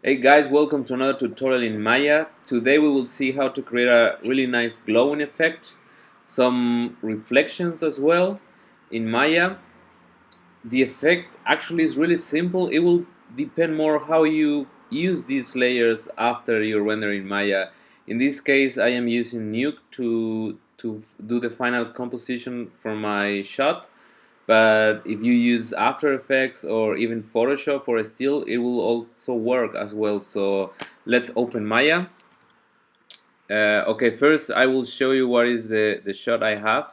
Hey guys, welcome to another tutorial in Maya. Today we will see how to create a really nice glowing effect, some reflections as well in Maya. The effect actually is really simple. It will depend more how you use these layers after you render in Maya. In this case, I am using Nuke to do the final composition for my shot. But if you use After Effects or even Photoshop or still, it will also work as well. So let's open Maya. Okay, first I will show you what is the shot I have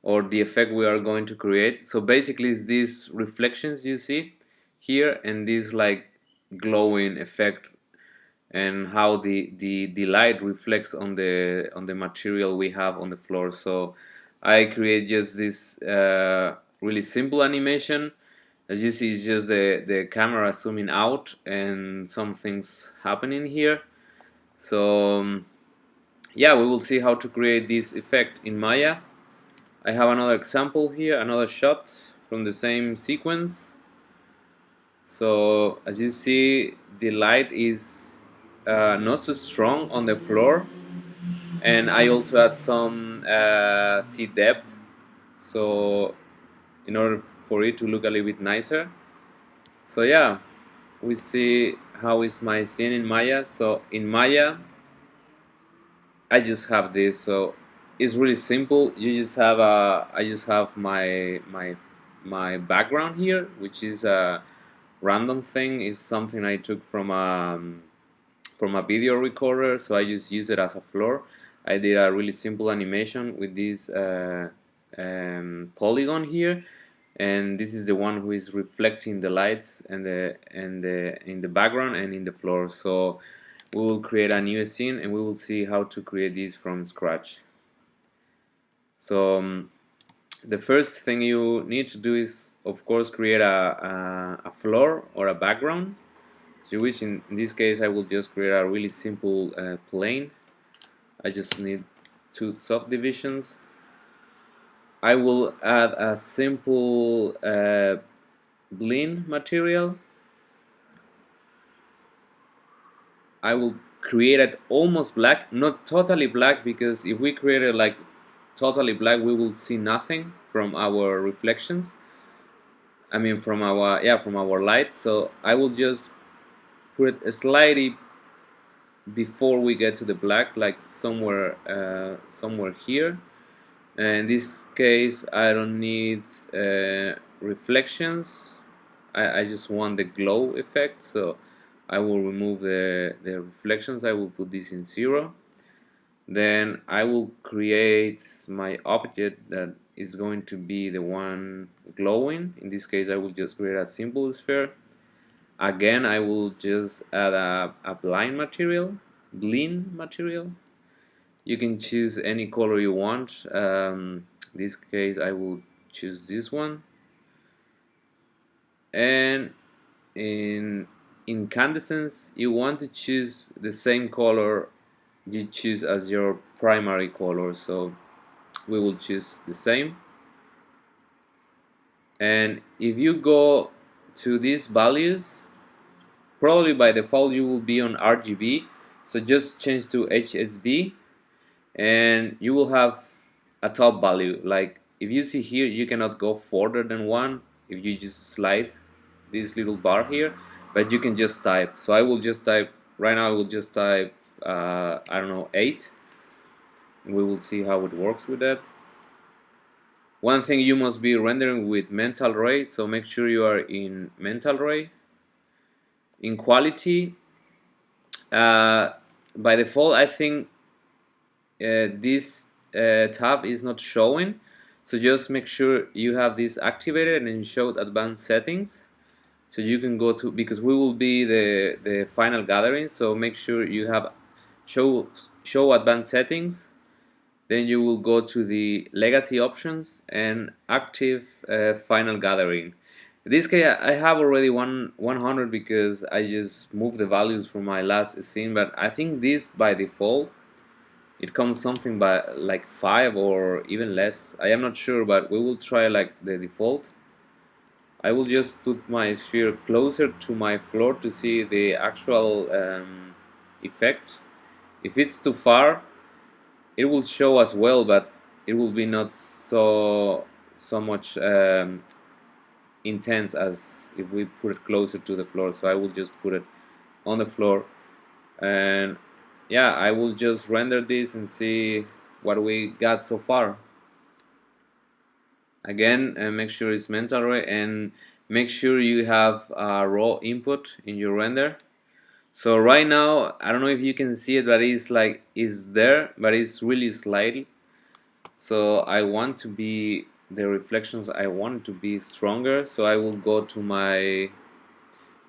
or the effect we are going to create. So basically it's these reflections you see here and this like glowing effect and how the light reflects on the material we have on the floor. So I create just this really simple animation. As you see, it's just the camera zooming out and some things happening here. So yeah, we will see how to create this effect in Maya. I have another example here, another shot from the same sequence. So as you see, the light is not so strong on the floor, and I also add some sea depth, so in order for it to look a little bit nicer. So yeah, we see how is my scene in Maya. So in Maya, I just have this. So it's really simple. You just have I just have my background here, which is a random thing. Is something I took from a video recorder. So I just use it as a floor. I did a really simple animation with this polygon here, and this is the one who is reflecting the lights and the in the background and in the floor. So we will create a new scene and we will see how to create this from scratch. So the first thing you need to do is of course create a floor or a background. So which in this case I will just create a really simple plane. I just need two subdivisions. I will add a simple blend material. I will create it almost black, not totally black, because if we create it like totally black, we will see nothing from our reflections. I mean, from our light. So I will just put it slightly before we get to the black, like somewhere here. And in this case, I don't need reflections. I just want the glow effect, so I will remove the reflections. I will put this in 0. Then I will create my object that is going to be the one glowing. In this case, I will just create a simple sphere. Again, I will just add a blend material. You can choose any color you want. In this case, I will choose this one. And in incandescence, you want to choose the same color you choose as your primary color. So we will choose the same. And if you go to these values, probably by default you will be on RGB. So just change to HSV and you will have a top value. Like if you see here, you cannot go further than 1 if you just slide this little bar here, but you can just type. So I will just type right now. I will just type I don't know, 8, and we will see how it works with that. One thing, you must be rendering with mental ray, so make sure you are in mental ray. In quality, by default I think this tab is not showing, so just make sure you have this activated and show advanced settings, so you can go to, because we will be the final gathering, so make sure you have show advanced settings. Then you will go to the legacy options and active final gathering. In this case I have already 100 because I just moved the values from my last scene, but I think this by default it comes something by like 5 or even less. I am not sure, but we will try like the default. I will just put my sphere closer to my floor to see the actual effect. If it's too far, it will show as well, but it will be not so much intense as if we put it closer to the floor. So I will just put it on the floor, and yeah, I will just render this and see what we got so far. Again, make sure it's mental array, and make sure you have raw input in your render. So right now, I don't know if you can see it, but it's there, but it's really slightly. So I want to be the reflections, I want to be stronger. So I will go to my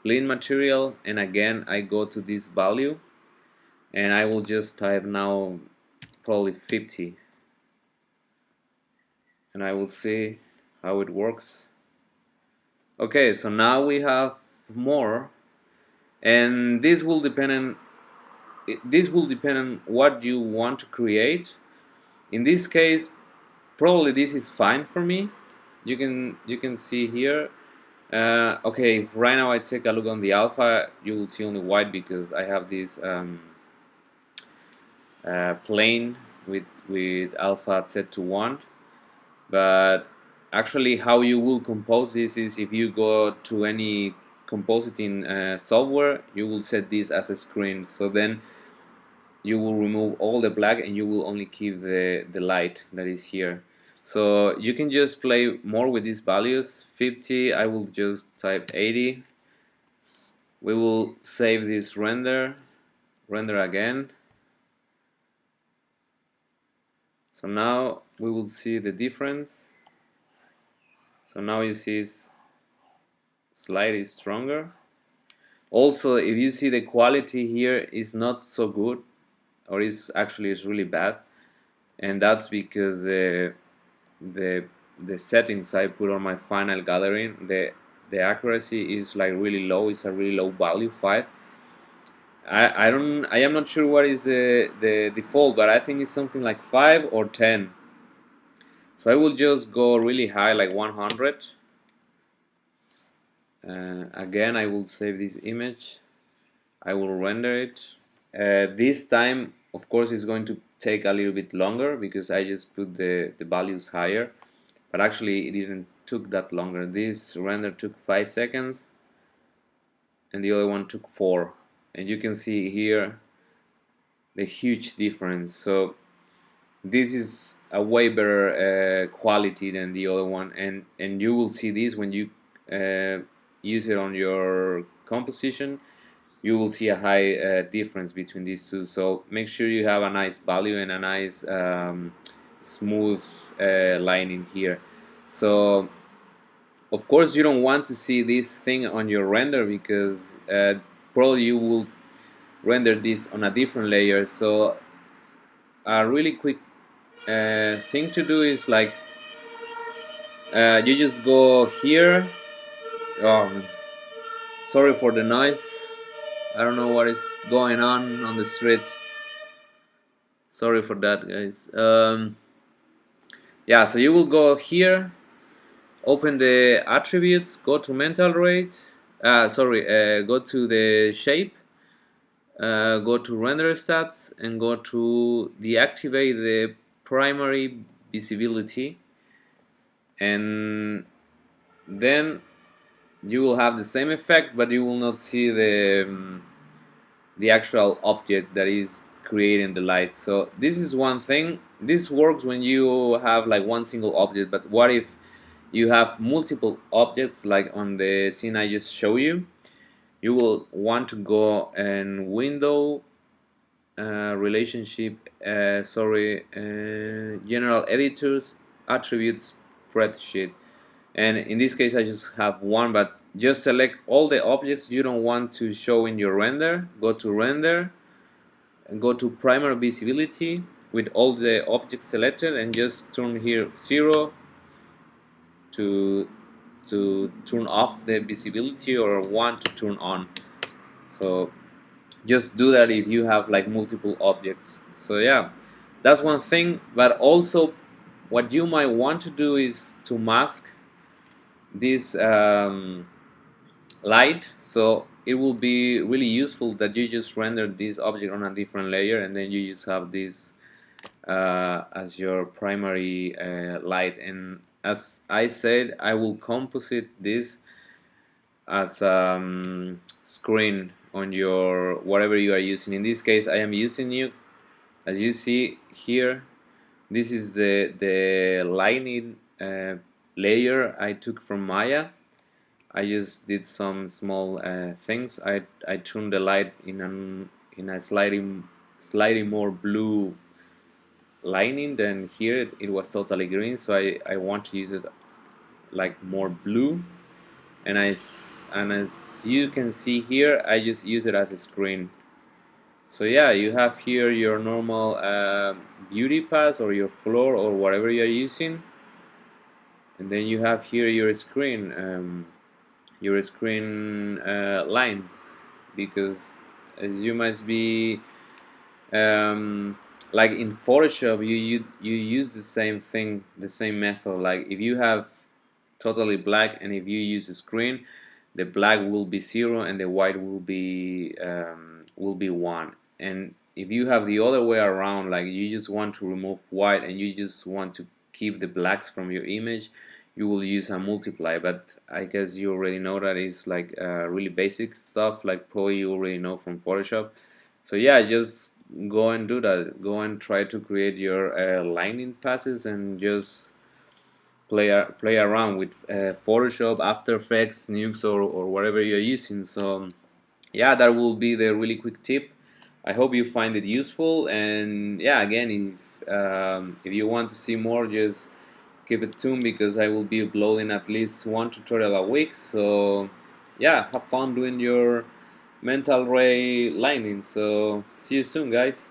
clean material, and again I go to this value, and I will just type now probably 50, and I will see how it works. Okay, so now we have more, and this will depend on what you want to create. In this case, probably this is fine for me. You can see here. Okay, if right now I take a look on the alpha, you will see only white because I have this plane with alpha set to 1. But actually, how you will compose this is if you go to any compositing software, you will set this as a screen. So then you will remove all the black and you will only keep the light that is here. So you can just play more with these values. 50, I will just type 80. We will save this render again. So now we will see the difference. So now you see it's slightly stronger. Also, if you see the quality here is not so good, or is really bad, and that's because the settings I put on my final gallery, the accuracy is like really low. It's a really low value, 5. I am not sure what is the default, but I think it's something like 5 or 10. So I will just go really high, like 100. Again, I will save this image. I will render it. This time, of course, it's going to take a little bit longer because I just put the values higher. But actually, it didn't took that longer. This render took 5 seconds, and the other one took 4. And you can see here the huge difference. So this is a way better quality than the other one, and you will see this when you use it on your composition. You will see a high difference between these two. So make sure you have a nice value and a nice smooth line in here. So of course you don't want to see this thing on your render because probably you will render this on a different layer. So a really quick thing to do is like you just go here. Oh, sorry for the noise. I don't know what is going on the street. Sorry for that, guys. Yeah, so you will go here, open the attributes, go to mental rate. Go to the shape, go to render stats, and go to deactivate the primary visibility, and then you will have the same effect, but you will not see the actual object that is creating the light. So this is one thing. This works when you have like one single object, but what if you have multiple objects like on the scene I just showed you? You will want to go and window relationship general editors attributes spreadsheet, and in this case I just have one, but just select all the objects you don't want to show in your render. Go to render and go to primary visibility with all the objects selected, and just turn here 0 to turn off the visibility, or 1 to turn on. So just do that if you have like multiple objects. So yeah, that's one thing. But also what you might want to do is to mask this light. So it will be really useful that you just render this object on a different layer, and then you just have this as your primary light. And as I said, I will composite this as screen on your whatever you are using. In this case, I am using you, as you see here. This is the lighting layer I took from Maya. I just did some small things. I tuned the light in a slightly more blue lining than here. It was totally green, so I want to use it like more blue. And as you can see here, I just use it as a screen. So yeah, you have here your normal beauty pass or your floor or whatever you're using, and then you have here your screen lines, because as you must be like in Photoshop, you use the same thing, the same method. Like if you have totally black and if you use a screen, the black will be 0 and the white will be 1. And if you have the other way around, like you just want to remove white and you just want to keep the blacks from your image, you will use a multiply. But I guess you already know that is like really basic stuff, like probably you already know from Photoshop. So yeah, just go and do that. Go and try to create your lining passes and just play around with Photoshop, After Effects, Nukes, or whatever you're using. So yeah, that will be the really quick tip. I hope you find it useful. And yeah, again, if you want to see more, just keep it tuned, because I will be uploading at least one tutorial a week. So yeah, have fun doing your mental ray lining. So see you soon, guys.